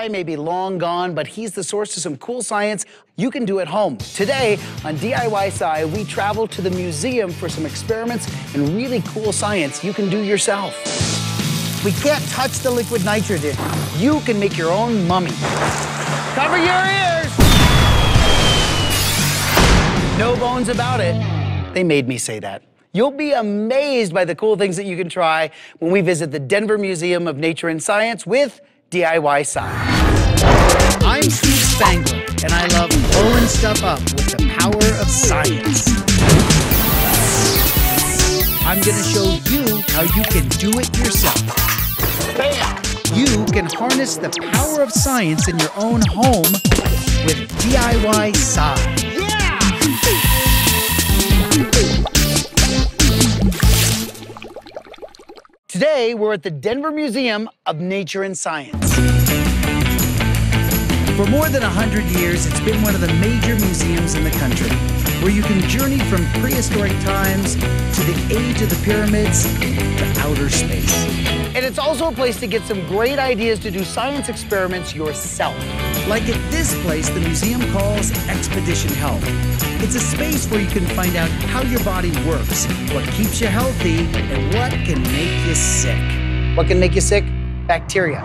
may be long gone, but he's the source to some cool science you can do at home. Today on DIY Sci, we travel to the museum for some experiments and really cool science you can do yourself. We can't touch the liquid nitrogen. You can make your own mummy. Cover your ears! No bones about it. They made me say that. You'll be amazed by the cool things that you can try when we visit the Denver Museum of Nature and Science with DIY Sci. I'm Steve Spangler, and I love blowing stuff up with the power of science. I'm gonna show you how you can do it yourself. Bam! You can harness the power of science in your own home with DIY Sci. Yeah! Today, we're at the Denver Museum of Nature and Science. For more than 100 years, it's been one of the major museums in the country, where you can journey from prehistoric times to the age of the pyramids to outer space. And it's also a place to get some great ideas to do science experiments yourself. Like at this place the museum calls Expedition Health. It's a space where you can find out how your body works, what keeps you healthy, and what can make you sick. What can make you sick? Bacteria.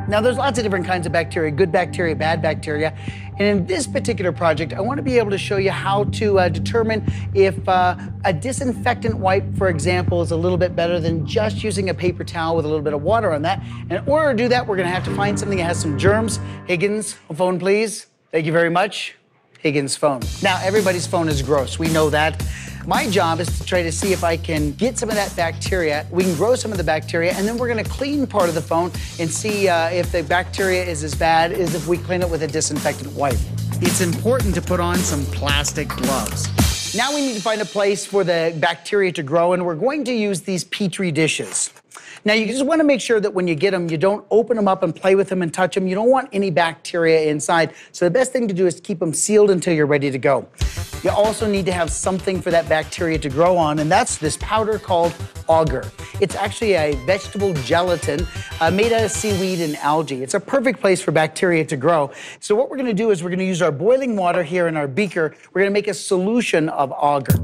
Now, there's lots of different kinds of bacteria, good bacteria, bad bacteria. And in this particular project, I want to be able to show you how to determine if a disinfectant wipe, for example, is a little bit better than just using a paper towel with a little bit of water on that. And in order to do that, we're going to have to find something that has some germs. Higgins, phone, please. Thank you very much. Higgins' phone. Now, everybody's phone is gross. We know that. My job is to try to see if I can get some of that bacteria. We can grow some of the bacteria, and then we're going to clean part of the phone and see if the bacteria is as bad as if we clean it with a disinfectant wipe. It's important to put on some plastic gloves. Now we need to find a place for the bacteria to grow, and we're going to use these Petri dishes. Now, you just want to make sure that when you get them, you don't open them up and play with them and touch them. You don't want any bacteria inside. So the best thing to do is keep them sealed until you're ready to go. You also need to have something for that bacteria to grow on, and that's this powder called agar. It's actually a vegetable gelatin made out of seaweed and algae. It's a perfect place for bacteria to grow. So what we're going to do is we're going to use our boiling water here in our beaker. We're going to make a solution of agar.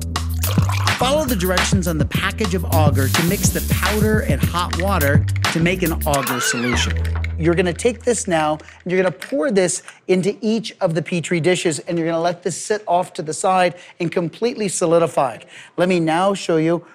Follow the directions on the package of agar to mix the powder and hot water to make an agar solution. You're going to take this now, and you're going to pour this into each of the Petri dishes, and you're going to let this sit off to the side and completely solidify. Let me now show you